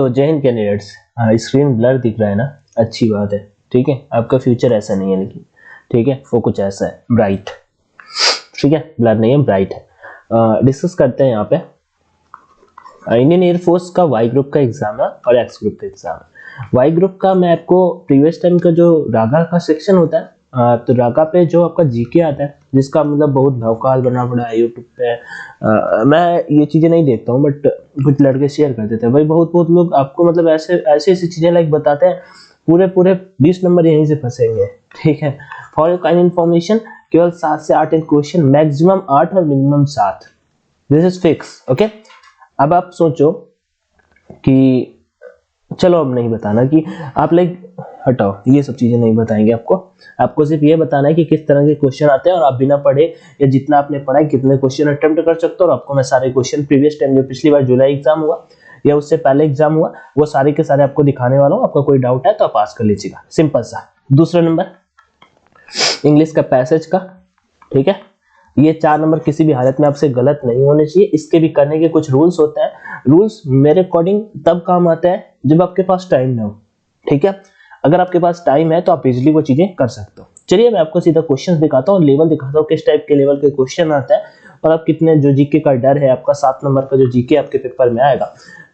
तो जय Hind candidates. Screen blur दिख रहा है ना, अच्छी बात है, ठीक है। आपका फ्यूचर ऐसा नहीं है, लेकिन ठीक है वो कुछ ऐसा है, ब्राइट, ठीक है, ब्लर नहीं है, ब्राइट है। डिस्कस करते हैं यहाँ पे। इंडियन एयरफोर्स का वाई ग्रुप का एग्जाम है और एक्स ग्रुप का एग्जाम है। वाई ग्रुप का मैं आपको प्रीवियस टाइम का जो रागा का सेक्शन होता है, तो रागा पे जो आपका जीके आता है, जिसका मतलब बहुत भौकाल बना पड़ा है यूट्यूब पे। मैं ये चीजें नहीं देखता हूँ, बट कुछ लड़के शेयर कर देते हैं भाई। बहुत लोग आपको मतलब ऐसी चीजें लाइक बताते हैं, पूरे 20 नंबर यहीं से फंसेंगे, ठीक है। फॉर योर काइंड इन्फॉर्मेशन, केवल 7 से 8 क्वेश्चन, मैक्सिमम 8 और minimum 7, this is fix, okay. अब आप सोचो कि चलो अब नहीं बताना कि आप लाइक हटाओ, ये सब चीजें नहीं बताएंगे आपको सिर्फ ये बताना है कि किस तरह के क्वेश्चन आते हैं, और आप बिना पढ़े या जितना आपने पढ़ा है कितने क्वेश्चन अटेम्प्ट कर सकते हो। और आपको मैं सारे क्वेश्चन प्रीवियस टाइम जो पिछली बार जुलाई एग्जाम हुआ या उससे पहले एग्जाम हुआ, वो सारे के सारे आपको दिखाने वाला हूँ। आपका कोई डाउट है तो आप आस्क कर लीजिएगा, सिंपल सा। दूसरा नंबर इंग्लिश का पैसेज का, ठीक है। ये 4 नंबर किसी भी हालत में आपसे गलत नहीं होने चाहिए। इसके भी करने के कुछ रूल्स होते हैं। रूल्स मेरे अकॉर्डिंग तब काम आता है जब आपके पास टाइम ना हो, ठीक है। अगर आपके पास टाइम है तो आप इजीली वो चीजें कर सकते हो। चलिए मैं आपको सीधा क्वेश्चंस दिखाता हूँ, लेवल दिखाता हूँ, किस टाइप के लेवल के क्वेश्चन आता है, और आप कितने जो जीके का डर है आपका 7 नंबर का जो जीके आपके पेपर में आएगा,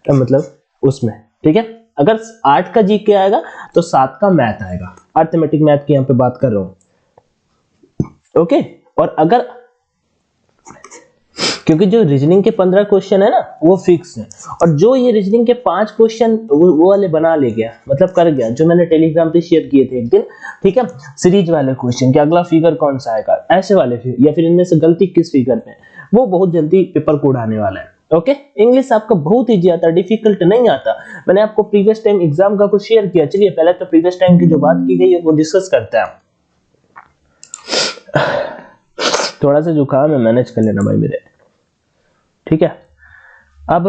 तो मतलब उसमें, ठीक है। अगर 8 का जीके आएगा तो 7 का मैथ आएगा, अर्थमेटिक मैथ की यहाँ पे बात कर रहा हूँ, ओके। और अगर क्योंकि जो रीजनिंग के 15 क्वेश्चन है ना वो फिक्स है, और जो ये रीजनिंग के 5 क्वेश्चन वो वाले बना ले गया, मतलब कर गया, जो मैंने टेलीग्राम पे शेयर किए थे एक दिन, ठीक है, सीरीज वाले क्वेश्चन कि अगला फिगर कौन सा आएगा, ऐसे वाले या फिर इनमें से गलती किस फिगर में, वो बहुत जल्दी पेपर को उड़ाने वाला है, ओके। इंग्लिश आपका बहुत ईजी आता है, डिफिकल्ट नहीं आता। मैंने आपको प्रीवियस टाइम एग्जाम का कुछ शेयर किया। चलिए पहले तो प्रीवियस टाइम की जो बात की गई है वो डिस्कस करते हैं। थोड़ा सा जुकाम है, मैनेज कर लेना भाई मेरे, ठीक है। अब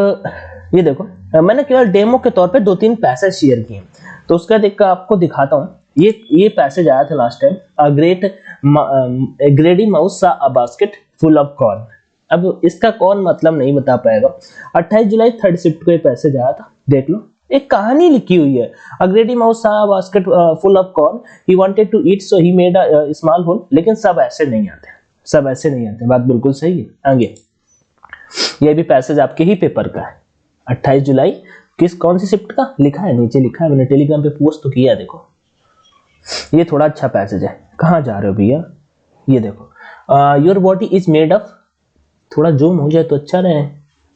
ये देखो, मैंने केवल डेमो के तौर पे 2-3 पैसेज शेयर किए, तो उसका देख कर आपको दिखाता हूँ। ये पैसेज आया था last time, a greedy mouse saw a basket full of corn. अब इसका कौन मतलब नहीं बता पाएगा। 28 जुलाई 3rd शिफ्ट को ये पैसेज आया था, देख लो, एक कहानी लिखी हुई है। अ greedy mouse saw a basket full of corn, he wanted to eat so he made a small hole. लेकिन सब ऐसे नहीं आते, सब ऐसे नहीं आते, बात बिल्कुल सही है। आगे ये भी पैसेज आपके ही पेपर का है, 28 जुलाई कौन सी शिफ्ट का लिखा है, नीचे लिखा है, मैंने टेलीग्राम पे पोस्ट तो किया है, देखो। ये थोड़ा अच्छा पैसेज है। कहाँ जा रहे हो भैया, ये देखो, your body is made of, थोड़ा जूम हो जाए तो अच्छा रहे,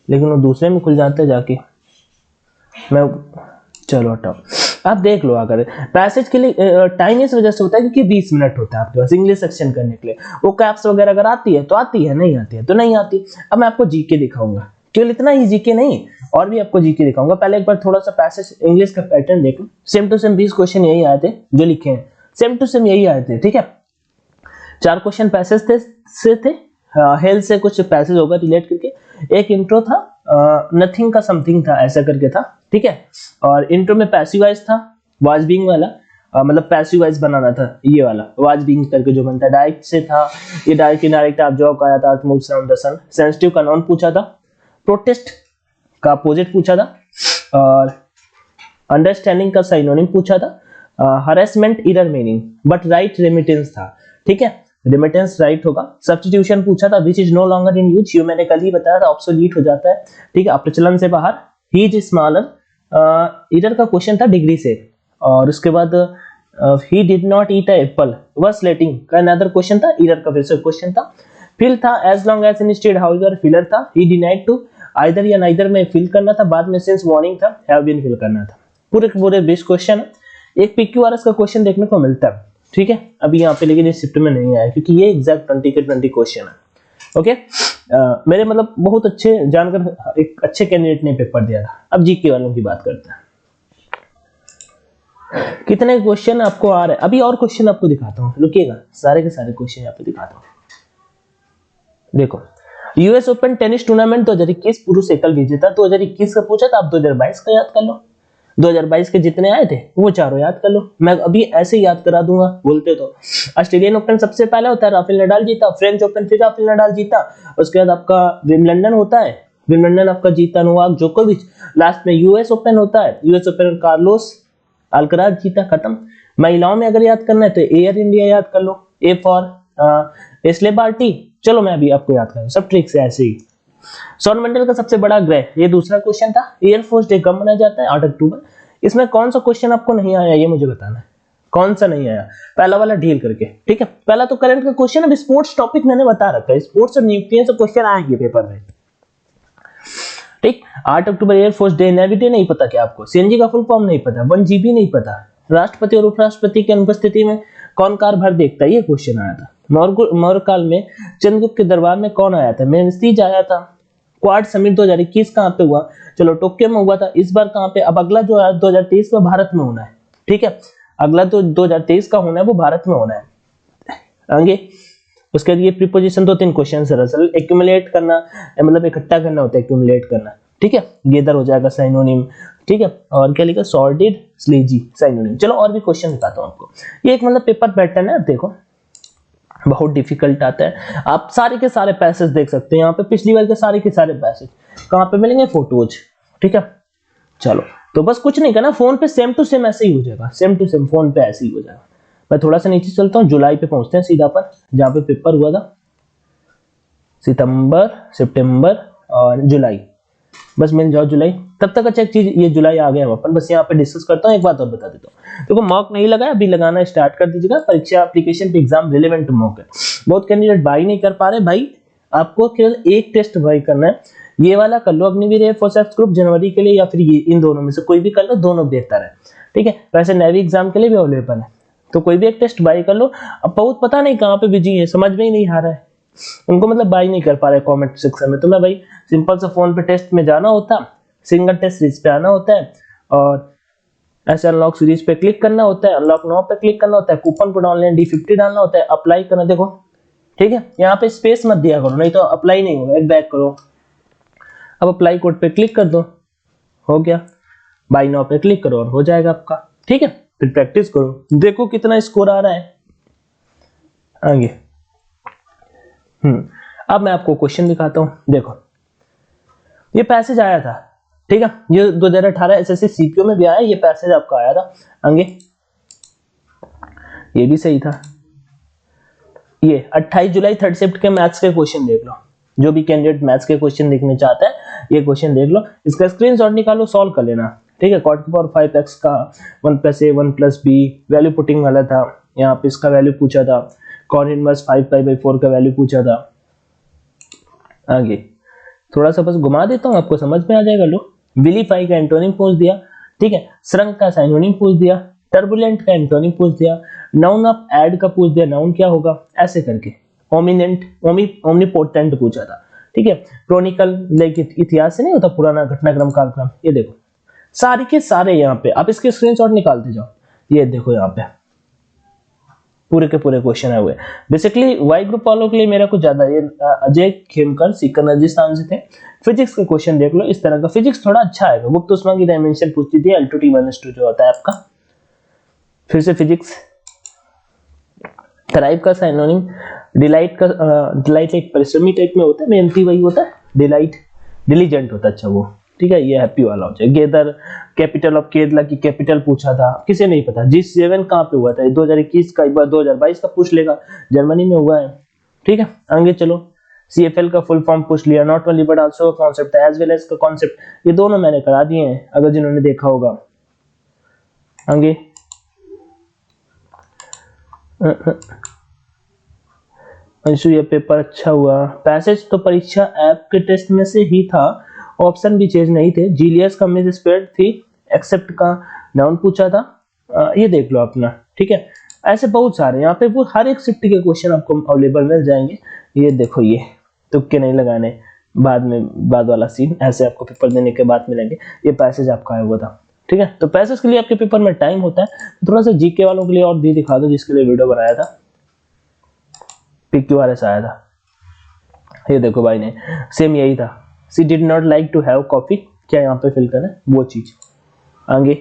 लेकिन वो दूसरे में खुल जाते जाके, मैं चलो हटाओ, आप देख लो। अगर पैसेज के लिए टाइम इस वजह से होता है क्योंकि 20 मिनट होता है आपके पास इंग्लिश सेक्शन करने के लिए। वो कैप्स वगैरह अगर आती है तो आती है, नहीं आती है तो नहीं आती। अब मैं आपको जीके दिखाऊंगा, केवल इतना ही जीके नहीं, और भी आपको जीके दिखाऊंगा। पहले एक बार थोड़ा सा पैसेज इंग्लिश का पैटर्न देख लो। सेम टू सेम 20 क्वेश्चन यही आए थे जो लिखे हैं, सेम टू सेम यही आए थे, ठीक है। 4 क्वेश्चन पैसेज थे, हेल्थ से कुछ पैसेज होगा रिलेट करके। एक इंट्रो था, नथिंग का समथिंग था, ऐसा करके था, ठीक है। और इंट्रो में पैसिव वॉइस था, वॉइस बीइंग वाला, मतलब पैसिव वॉइस बनाना था, ये वाला वॉइस बीइंग करके जो बनता है। डायरेक्ट से था, ये डायरेक्ट इनडायरेक्ट ऑब्जेक्ट आया था, earth moves around the sun. Sensitive का नाउन पूछा था, प्रोटेस्ट का अपोजिट पूछा था, और अंडरस्टैंडिंग का सिनोनिम पूछा था, harassment error meaning, but right remittance था, ठीक है, रेमिटेंस राइट होगा। सब्स्टिट्यूशन पूछा था, which is no longer in use, ये मैंने कल ही बताया था, ऑब्सोलीट हो जाता है, ठीक है, प्रचलन से बाहर। ही इज स्मॉलर, एरर का क्वेश्चन था डिग्री से। और उसके बाद he did not eat a apple, वर्स लेटिंग का अनदर क्वेश्चन था, एरर का फिर से क्वेश्चन था। फिल था, as long as instead however, filler था। ही डिनाइड टू, आइदर या नाइदर में फिल करना था, बाद में सिंस वार्निंग था, हैव बीन फिल करना था। पूरे 20 क्वेश्चन है। एक पीक्यूआरएस का क्वेश्चन देखने को मिलता है, ठीक है, अभी यहाँ पे, लेकिन इस शिफ्ट में नहीं आया क्योंकि ये एग्जैक्ट 20 के 20 क्वेश्चन है, ओके। मेरे मतलब बहुत अच्छे जानकर एक अच्छे कैंडिडेट ने पेपर दिया था। अब जीके वालों की बात करते हैं, कितने क्वेश्चन आपको आ रहे हैं। अभी और क्वेश्चन आपको दिखाता हूँ, रुकिएगा, सारे के सारे क्वेश्चन यहाँ पे दिखाता हूँ। देखो, यूएस ओपन टेनिस टूर्नामेंट 2021 पुरुष एकल विजेता 2021 का पूछा था, आप 2022 का याद कर लो। 2022 के जितने आए थे वो चारों याद कर लो, मैं अभी ऐसे ही याद करा दूंगा बोलते तो। ऑस्ट्रेलियन ओपन सबसे पहले होता है, राफेल नडाल जीता। फ्रेंच ओपन फिर राफेल नडाल जीता। उसके बाद आपका विंबलडन होता है, विंबलडन आपका जीता नोवाक जोकोविच, लास्ट में यूएस ओपन होता है, यूएस ओपन कार्लोस अल्कराज जीता, खत्म। महिलाओं में अगर याद करना है तो एयर इंडिया याद कर लो, ए फॉर एस्ले बार्टी, चलो मैं अभी आपको याद कर रहा हूं, सब ट्रिक्स है ऐसे ही। सौरमंडल का सबसे बड़ा ग्रह, ये दूसरा क्वेश्चन था। एयरफोर्स डे कब मनाया जाता है? 8 अक्टूबर। इसमें कौन सा क्वेश्चन आपको नहीं आया ये मुझे बताना है, कौन सा नहीं आया, पहला वाला ढील करके, ठीक है। पहला तो करंट का क्वेश्चन, अब स्पोर्ट्स टॉपिक मैंने बता रखा है, स्पोर्ट्स और न्यूक्लियर से क्वेश्चन आएंगे पेपर में, ठीक। 8 अक्टूबर एयरफोर्स डे, नेवी डे नहीं पता क्या आपको, सीएनजी का फुल फॉर्म नहीं पता, 1GB नहीं पता, राष्ट्रपति और उपराष्ट्रपति की अनुपस्थिति में कौन कार भर देखता है, ये क्वेश्चन आया था। मौर्य काल में चंद्रगुप्त के दरबार में कौन आया था? मेंसिस आया था। क्वाड समिट 2021 कहां पे हुआ? चलो टोक्यो में हुआ था, इस बार कहां पे? अब अगला जो है 2023 में भारत में होना है, ठीक है। अगला तो 2023 का होना है वो भारत में होना है। आगे उसके लिए प्रीपोजिशन 2-3 क्वेश्चन दरअसल, एक्यूमुलेट करना मतलब इकट्ठा करना होता है, एक्यूमुलेट करना, ठीक है। गेदर हो जाएगा साइनोनिम, ठीक है। और क्या लिखा? Sordid sleazy synonym. चलो और भी क्वेश्चन दिखाता हूं आपको, ये एक मतलब पेपर पैटर्न है, देखो बहुत डिफिकल्ट आता है। आप सारे के सारे पैसेज देख सकते हैं यहाँ पे, पिछली बार के सारे पैसेज कहाँ पे मिलेंगे? फोटोज, ठीक है। चलो तो बस कुछ नहीं करना, फोन पे सेम टू सेम ऐसे ही हो जाएगा, सेम टू सेम फोन पे ऐसे ही हो जाएगा। मैं थोड़ा सा नीचे चलता हूँ, जुलाई पे पहुंचते हैं सीधा पर, जहाँ पे पेपर हुआ था, सितंबर, सितंबर और जुलाई, बस मिल जाओ जुलाई। तब तक अच्छा एक चीज, ये जुलाई आ गया अपन, बस यहाँ पे डिस्कस करता हूँ, एक बात और बता देता हूँ। देखो मॉक नहीं लगा, अभी लगाना स्टार्ट कर दीजिएगा, परीक्षा एप्लीकेशन पे एग्जाम रिलेवेंट मॉक है। बहुत कैंडिडेट बाई नहीं कर पा रहे, भाई आपको केवल एक टेस्ट बाई करना है, ये वाला कर लो अग्निवीर एयरफोर्स ग्रुप जनवरी के लिए, या फिर ये इन दोनों में से कोई भी कर लो, दोनों बेहतर है, ठीक है। वैसे नेवी एग्जाम के लिए भी अवेलेबल है, तो कोई भी एक टेस्ट बाई कर लो। अब बहुत पता नहीं कहाँ पे बिजी है, समझ में ही नहीं आ रहा है उनको, मतलब बाई नहीं कर पा रहे कमेंट सेक्शन में, तो मैं भाई सिंपल सा फोन पे टेस्ट में जाना होता, सिंगल टेस्ट सीरीज पे आना होता है, और ऐसे अनलॉक सीरीज पे क्लिक करना होता है, अनलॉक नाउ पे क्लिक करना होता है, कूपन कोड ऑनलाइन D50 डालना होता है, अप्लाई करना, देखो ठीक है। यहाँ पे स्पेस मत दिया करो, नहीं तो अप्लाई नहीं होगा, एक बैक करो। अब अप्लाई कोड पे क्लिक कर दो, हो गया। बाई नाउ पे क्लिक करो और हो जाएगा आपका, ठीक है। फिर प्रैक्टिस करो, देखो कितना स्कोर आ रहा है आगे। अब मैं आपको क्वेश्चन दिखाता हूं, देखो ये पैसेज आया था, ठीक है। ये 2018 एसएससी सीपीओ में भी आया, ये पैसेज आपका आया था आगे, ये भी सही था। ये 28 जुलाई थर्ड शिफ्ट के मैथ्स के क्वेश्चन देख लो, जो भी कैंडिडेट मैथ्स के क्वेश्चन देखने चाहता है ये क्वेश्चन देख लो, इसका स्क्रीनशॉट निकालो, सॉल्व कर लेना, ठीक है। cot की पावर 5x का 1 + a 1 + b वैल्यू पुटिंग वाला था, यहाँ पे इसका वैल्यू पूछा था, cot इनवर्स 5π/4 का वैल्यू पूछा था। आगे थोड़ा सा बस घुमा देता हूँ, आपको समझ में आ जाएगा। लो विलीफाई का एंटोनिम पूछ दिया, ठीक है। श्रंक का साइनोनिम पूछ दिया, टर्बुलेंट का एंटोनिम पूछ दिया, नाउन ऑफ ऐड का पूछ दिया, नाउन क्या होगा, ऐसे करके। ओमिनेंट, ओमनीपोटेंट पूछा था, ठीक है। क्रॉनिकल लाइक इतिहास से नहीं होता, पुराना घटनाक्रम कालक्रम, ये देखो सारे के सारे यहाँ पे आप इसके स्क्रीनशॉट निकालते जाओ, ये देखो यहाँ पे पूरे के पूरे क्वेश्चन आए हुए। बेसिकली वाई ग्रुप वालों के लिए मेरा कुछ ज्यादा, ये अजय खेमकर सीकर राजस्थान से थे। फिजिक्स के क्वेश्चन देख लो इस तरह का, फिजिक्स थोड़ा अच्छा है। गुप्त ऊष्मा की डायमेंशन पूछती थी, L2T1S2 जो होता है आपका। फिर से फिजिक्स, थराइव का साइनोनिम, डिलाइट का, डिलाइट एक परिश्रमी टाइप में होता है, मेहनती वही होता है, डिलाइट डिलीजेंट होता है, अच्छा वो, ठीक है। ये हैप्पी वाला हो जाए। गेदर, कैपिटल ऑफ केरला की कैपिटल पूछा था, किसे नहीं पता। G7 कहाँ पे हुआ था? 2021 का, एक बार 2022 का पूछ लेगा, जर्मनी में हुआ है, ठीक है। आगे चलो, CFL का फुल फॉर्म पूछ लिया, not only but also concept as well as का कॉन्सेप्ट, ये दोनों मैंने करा दिए हैं अगर जिन्होंने देखा होगा। आगे अंशु ये पेपर अच्छा हुआ, पैसेज तो परीक्षा ऐप के टेस्ट में से ही था, ऑप्शन भी चेंज नहीं थे। जीलियस का मिस स्प्रेड थी, एक्सेप्ट का नाउन पूछा था, ये देख लो अपना, ठीक है। ऐसे बहुत सारे यहाँ पे वो हर एक शिफ्ट के क्वेश्चन आपको अवेलेबल मिल जाएंगे। ये देखो, ये तुक्के नहीं लगाने, बाद में बाद वाला सीन, ऐसे आपको पेपर देने के बाद मिलेंगे। ये पैसेज आपका आया हुआ था, ठीक है। तो पैसेज के लिए आपके पेपर में टाइम होता है, थोड़ा सा जीके वालों के लिए और भी दिखा दो, जिसके लिए वीडियो बनाया था, PQRS आया था। ये देखो भाई ने सेम यही था, she did not like to have coffee, क्या यहाँ पे फिल करना है वो चीज। आगे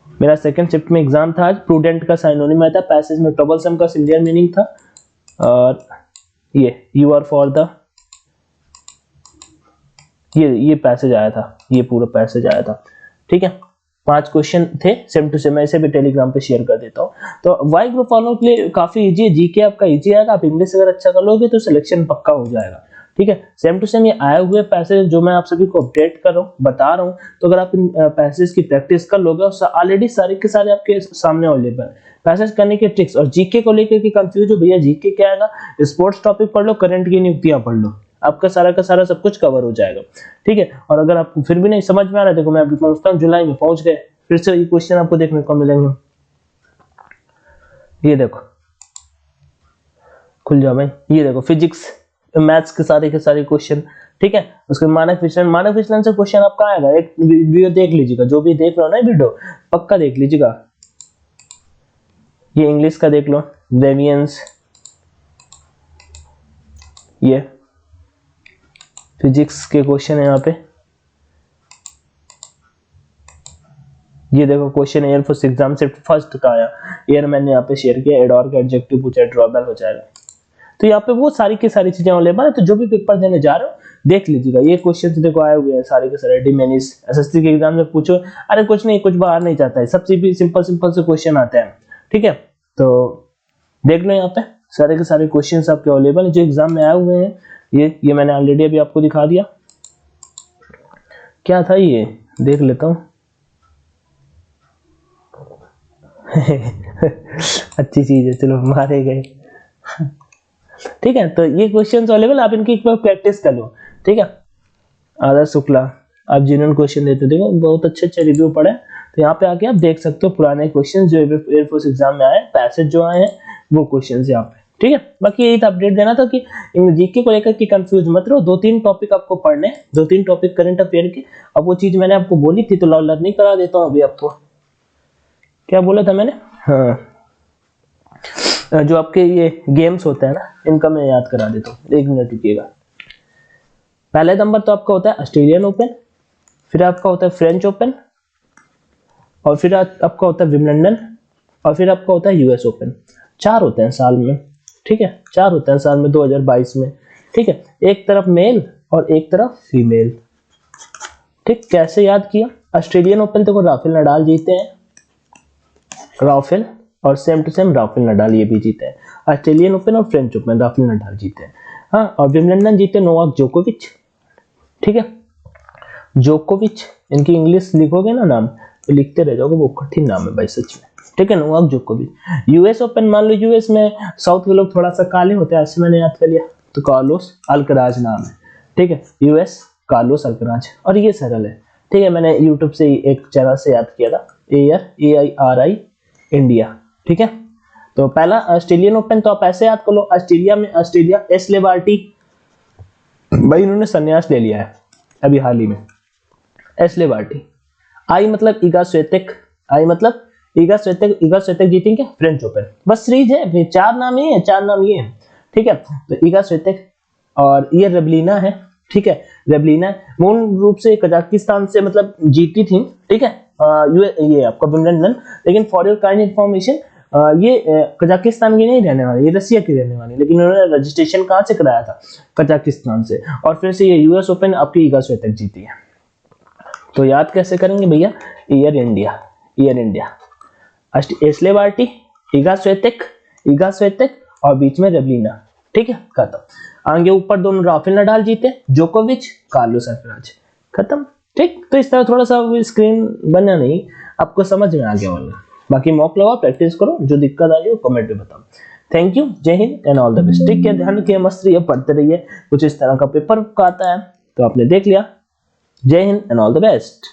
मेरा सेकंड शिफ्ट में एग्जाम था आज, प्रूडेंट का साइनोनिम आया था, पैसेज में ट्रबलसम का सिमिलर मीनिंग था, और ये यू आर फॉर द ये पैसेज आया था, ये पूरा पैसेज आया था, ठीक है। 5 क्वेश्चन थे सेम टू सेम, मैं इसे भी टेलीग्राम पे शेयर कर देता हूँ। तो वाई ग्रुप वालों के लिए काफी इजी है, जीके आपका इजी आएगा, आप इंग्लिश अगर अच्छा कर लोगे तो सिलेक्शन पक्का हो जाएगा, ठीक है। सेम टू सेम ये आए हुए पैसेज जो मैं आप सभी को अपडेट कर रहा हूँ, बता रहा हूँ, तो अगर आप इन पैसेज की प्रैक्टिस कर लोगे, और ऑलरेडी सारे के सारे आपके सामने अवेलेबल है पैसेज करने के ट्रिक्स। और जीके को लेकर के कंफ्यूज हो भैया, जीके क्या आएगा, स्पोर्ट्स टॉपिक पढ़ लो, करंट की नियुक्तियां पढ़ लो, आपका सारा का सारा सब कुछ कवर हो जाएगा, ठीक है। और अगर आपको फिर भी नहीं समझ में आ रहा है, देखो मैं अभी पहुंचता हूँ, जुलाई में पहुंच गए, फिर से ये क्वेश्चन आपको देखने को मिलेंगे। ये देखो, खुल जाओ भाई, ये देखो फिजिक्स मैथ्स के सारे क्वेश्चन, ठीक है। उसके मानक विचलन से क्वेश्चन आपका आएगा, एक वीडियो देख लीजिएगा, जो भी देख रहे हो ना वीडियो पक्का देख लीजिएगा। ये इंग्लिश का देख लो, वेरिएंस, ये फिजिक्स के क्वेश्चन है यहाँ पे। ये देखो क्वेश्चन एयरफोर्स एग्जाम से फर्स्ट का आया, एयर मैंने यहाँ पे शेयर किया, एडोर का एडजेक्टिव पूछा, ड्रॉबेल हो जाएगा। तो यहाँ पे वो सारी की सारी चीजें अवेलेबल है, तो जो भी पेपर देने जा रहे हो देख लीजिएगा। ये क्वेश्चन देखो आए हुए हैं सारे के सारे, डिमेनिस एसएससी के एग्जाम में पूछो, अरे कुछ नहीं, कुछ बाहर नहीं जाता है, सबसे भी सिंपल से क्वेश्चन आते हैं, ठीक है। तो देख लो यहाँ पे सारे के सारे क्वेश्चन आपके अवेलेबल है जो एग्जाम में आए हुए हैं। ये मैंने ऑलरेडी अभी आपको दिखा दिया, क्या था ये देख लेता हूँ। अच्छी चीज है, चलो मारे गए, ठीक है। तो ये क्वेश्चन अवेलेबल, आप इनकी एक बार प्रैक्टिस कर लो, ठीक है। आदर्श शुक्ला, आप जिन्होंने क्वेश्चन देते देखो बहुत अच्छे रिव्यू पढ़े, तो यहाँ पे आके आप देख सकते हो पुराने क्वेश्चन जो एयरफोर्स एग्जाम में आए, पैसेज जो आए हैं वो क्वेश्चन यहाँ पे, ठीक है। बाकी यही था, अपडेट देना था कि जीके को लेकर के कंफ्यूज मत रहो, 2-3 टॉपिक आपको पढ़ने, 2-3 टॉपिक करंट अफेयर के। अब वो चीज मैंने आपको बोली थी, तो लर्निंग करा देता हूँ अभी आपको। क्या बोला था मैंने, हाँ, जो आपके ये गेम्स होते हैं ना, इनका मैं याद करा देता हूँ, 1 मिनट रुकिएगा। पहले नंबर तो आपका होता है ऑस्ट्रेलियन ओपन, फिर आपका होता है फ्रेंच ओपन, और फिर आपका होता है विंबलडन, और फिर आपका होता है यूएस ओपन। 4 होते हैं साल में, ठीक है, 4 होते हैं साल में 2022 में, ठीक है। एक तरफ मेल और एक तरफ फीमेल, ठीक। कैसे याद किया, ऑस्ट्रेलियन ओपन देखो राफेल नडाल जीते हैं, राफेल, और same to same Rafael Nadal ये भी जीते हैं। ऑस्ट्रेलियन ओपन और फ्रेंच ओपन राफेल नडाल जीते हैं, हाँ। और विंबलडन जीते नोवाक जोकोविच, ठीक है। जोकोविच, इनकी इंग्लिश लिखोगे ना नाम तो लिखते रह जाओगे, वो कठिन नाम है भाई सच में, ठीक है, नोवाक जोकोविच। यूएस ओपन, मान लो यूएस में साउथ के लोग थोड़ा सा काले होते हैं, ऐसे मैंने याद कर लिया, तो कार्लोस अल्कराज नाम है, ठीक है। यूएस कार्लोस अल्कराज, और ये सरल है, ठीक है। मैंने यूट्यूब से एक चैनल से याद किया था, AIRI इंडिया, ठीक है। तो पहला ऑस्ट्रेलियन ओपन तो आप ऐसे याद कर लो, ऑस्ट्रेलिया एस लेबार्टी, भाई इन्होंने संन्यास ले लिया है अभी हाल ही में, एस लेबार्टी। आई मतलब ईगा स्वेतेक, आई मतलब ईगा स्वेतेक जीतेंगे फ्रेंच ओपन, बस सीरीज है, 4 नाम ये है, 4 नाम ये है, ठीक है। तो ईगा स्वेतेक, और ये रेबलिना है, ठीक है, रेबलिना मूल रूप से कजाकिस्तान से मतलब जीती थी, ठीक है। ये आपका विंबलडन, लेकिन फॉर योर काइंड इंफॉर्मेशन ये कजाकिस्तान की नहीं रहने वाली, ये रसिया की रहने वाली, लेकिन उन्होंने रजिस्ट्रेशन कहाँ से कराया था, कजाकिस्तान से, और फिर से ये यूएस ओपन आपकी ईगा स्वेतेक जीती है। तो याद कैसे करेंगे भैया, ईयर इंडिया, एस लेबार्टी, ईगा स्वेतेक और बीच में रेबलिना, ठीक है, खत्म। आगे ऊपर दोनों राफेल नडाल जीते, जोकोविच, कार्लोस अल्कराज, खत्म, ठीक। तो इस तरह थोड़ा सा स्क्रीन बना नहीं, आपको समझ में आ गया होगा। बाकी मॉक लगाओ, प्रैक्टिस करो, जो दिक्कत आ रही हो कमेंट में बताओ। थैंक यू, जय Hind and all the best. ठीक है, ध्यान रखिए, मस्त रहिए, पढ़ते रहिए, कुछ इस तरह का पेपर आता है तो आपने देख लिया। जय Hind and all the best.